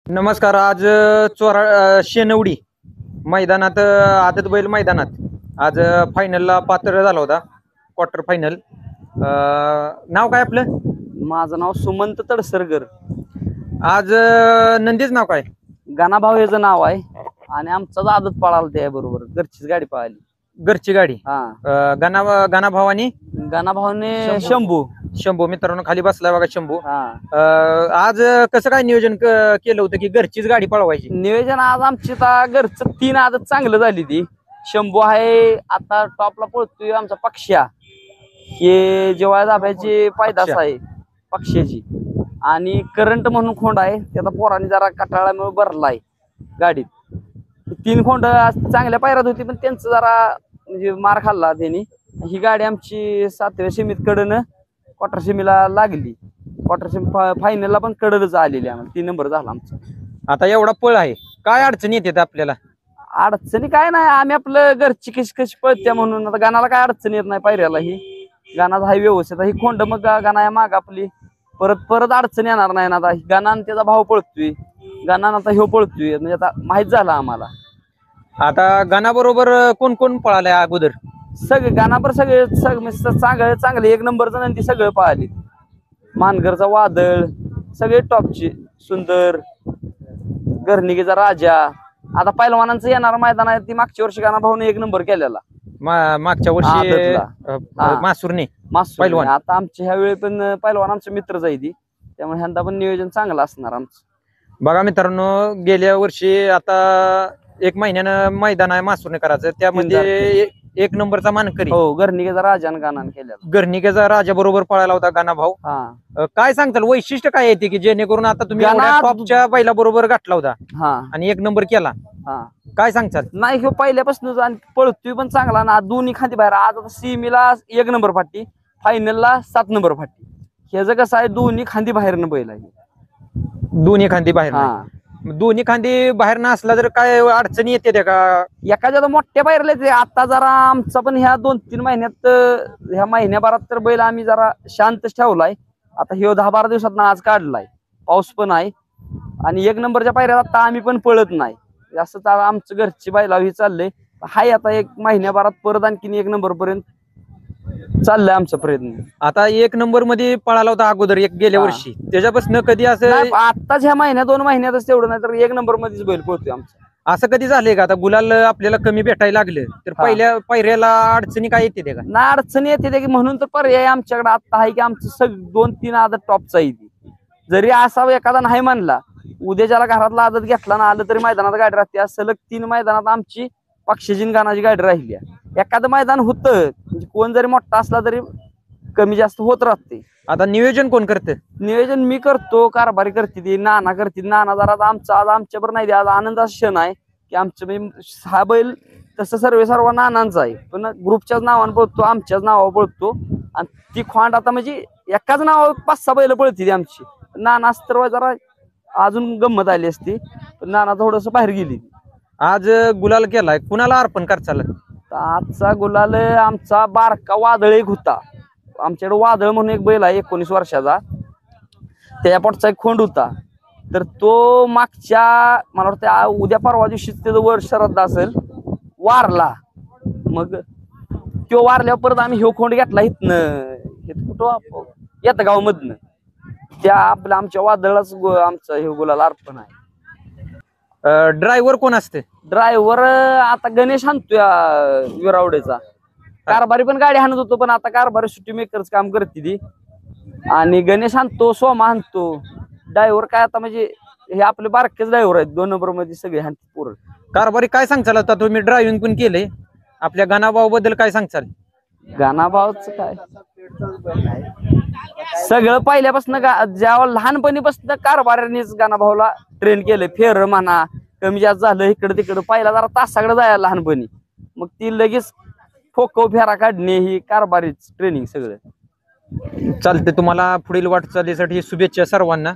नमस्कार. आज शेनवडी मैदानात आदत बैल मैदानात आज फायनलला पात्र झाला होता. Quarter final. नाव काय आपलं? माझं नाव सुमंत तडसरकर. आज नंदीच नाव काय? गाणाभाऊ याचं नाव आहे आणि आमचाच आदत पळाला त्याबरोबर. घरचीच गाडी पळाली. घरची गाडी. हा. गाणा भावानी गाणाभाऊने शंभू. मित्रांनो खाली बसलाय बघा शंभू. हा. आज कसं काय नियोजन केलं होतं की घरचीच गाडी पळवायची? नियोजन आज आमची घरचं 3 आदत चांगलं झाली ती. शंभू आहे आता टॉपला पळतोय. आमचा पक्ष्या हे जेव्हा दाब्याची पायदास आहे पक्ष्याची. आणि करंट म्हणून खोंड आहे त्याचा पोराने जरा कटाळामुळे भरलाय गाडीत. 3 खोंड चांगल्या पायरात होती पण त्यांचं जरा म्हणजे मार खाल्ला त्यांनी. ही गाडी आमची 7व्या सेमीत कडनं क्वार्टर सेमीला लागली. क्वार्टर सेमी फायनलला पण कडलच आलेली. आम्हाला 3 नंबर झाला आमचा. आता एवढा पळ आहे, काय अडचणी येतात आपल्याला? अडचणी काय नाही, आम्ही आपलं घरची कशी पळत्या म्हणून. आता गाणाला काय अडचण येत नाही पायऱ्याला. ही गाणाचा हाय व्यवस्थित. ही खोंड मग गाणा या माग आपली परत अडचण येणार नाही ना. आता गाणा त्याचा भाव पळतोय, गाणा आता ह्यो पळतोय म्हणजे आता माहित झाला आम्हाला. आता गाणा बरोबर कोण कोण पळालंय अगोदर? सगळे गाणाबर सगळे चांगले 1 नंबरचं नंदी सगळं पळाली. मानगरचा वादळ सगळे टॉपची. सुंदर, घरणिकेचा राजा. आता पैलवानांचं येणार मैदान आहे ती मागच्या वर्षी गाणाभाऊने 1 नंबर केलेला. मागच्या वर्षी मासूरने पैलवान. आता आमच्या ह्या वेळी पण पैलवान आमचे मित्रच आहे ती, त्यामुळे ह्यांदा पण नियोजन चांगलं असणार आमचं. बघा मित्रांनो, गेल्या वर्षी आता 1 महिन्यानं मैदान आहे मासूरने करायचं. त्यामध्ये 1 नंबरचा मानकरी हो घरणिकेचा राजा गाणाने केलेला. घरणिकेचा राजा बरोबर पळायला होता गाणा भाऊ. काय सांगताल वैशिष्ट्य काय येते की जेणेकरून आता तुम्ही टॉपच्या बैला बरोबर गाठला होता आणि 1 नंबर केला? काय सांगताल? नाही ह्यो पहिल्यापासून पळतोय पण चांगला ना. दोन्ही खांदी बाहेर. आज आता सीमीला 1 नंबर फाटी, फायनलला 7 नंबर फाटी. ह्याचं कसं आहे दोन्ही खांदी बाहेरनं बैल आहे. दोन्ही खांदी बाहेर. दोन्ही खांदी बाहेर नसला तर काय अडचणी येते का? एखाद्या मोठ्या बाहेरले ते. आता जरा आमचा पण ह्या 2-3 महिन्यात ह्या महिन्याभरात तर बैल आम्ही जरा शांतच ठेवलाय. आता ह्यो 10-12 दिवसात आज काढलाय. पाऊस पण आहे आणि 1 नंबरच्या पायऱ्यात आता आम्ही पण पळत नाही. असं आमचं घरची बैलावी चाललंय. हाय आता 1 महिन्याभरात परत आणखीन 1 नंबर पर्यंत चाललंय आमचा प्रयत्न. आता 1 नंबर मध्ये पळाला होता अगोदर गेल्या वर्षी, त्याच्यापासून कधी असं आताच ह्या महिन्यात 2 महिन्यातच तेवढं नाही तर 1 नंबर मध्येच बैल पळतोय आमचा. असं कधी झालंय का आता गुलाल आपल्याला कमी भेटायला लागलं तर पहिल्या पायऱ्याला अडचणी काय येते का? ना अडचणी येते की म्हणून तर पर्याय आमच्याकडे आता आहे की आमचं 2-3 आदत टॉपचा आहे. जरी असा एखादा नाही म्हणला, उद्या ज्याला घरातला आदत घेतला ना आलं तरी मैदानात गाडी राहते. सलग 3 मैदानात आमची पक्षीजीन गाणाची गाडी राहिली. एखादं मैदान होतं म्हणजे कोण जरी मोठा असला तरी कमी जास्त होत राहते. आता नियोजन कोण करतं? नियोजन मी करतो, कारभारी करते ती, नाना करते. नाना जरा आज आमच्यावर नाही आज आनंदाचा क्षण आहे की आमचं हा बैल तसं सर्व नानांचा आहे पण ग्रुपच्याच नावानं पळतो, आमच्याच नावावर पळतो. आणि ती खोंड आता म्हणजे एकाच नावावर 5-6 बैल पळते ती आमची. नाना तर जरा अजून गंमत आली असती पण नाना थोडस बाहेर गेली. आज गुलाल केलाय, कुणाला अर्पण करचाल? आजचा गुलाल आमचा बारका वादळ एक होता. आमच्याकडे वादळ म्हणून एक बैल आहे 19 वर्षाचा. त्या पोटचा एक खोंड होता तर तो मागच्या मला वाटतं उद्या परवा दिवशी त्याचं वर श्राद्ध असेल वारला. मग तो वारल्यावर परत आम्ही ह्यो खोंड घेतला इथनं कुठं येतं गावामधनं. त्या आमच्या वादळाच आमचं हे गुलाल अर्पण आहे. ड्रायव्हर कोण असते? ड्रायव्हर आता गणेश हाणतोय विरावडेचा. कारभारी पण गाडी हाणत होतो पण आता कारभारी सुट्टी मेकरच काम करते ती. आणि गणेश हाणतो, सोमा हाणतो. ड्रायव्हर काय आता म्हणजे हे आपले बारकेच ड्रायव्हर आहेत. 2 नंबर मध्ये सगळे हाणते पोरं. कारभारी काय सांगचाल? आता तुम्ही ड्रायव्हिंग पण केले, आपल्या गाणाभाऊ बद्दल काय सांगचाल? गाणाभाऊच काय सगळं पहिल्यापासून ज्या लहानपणीपासून कारभाऱ्यांनीच गाणाभाऊला ट्रेन केलं. फेर म्हणा कमी जास्त झालं इकडं तिकडं. पहिला जरा तासाकडे जायला लहानपणी, मग ती लगेच फोको फेरा काढणे ही कारभारीच ट्रेनिंग सगळं. चालते. तुम्हाला पुढील वाटचालीसाठी शुभेच्छा सर्वांना.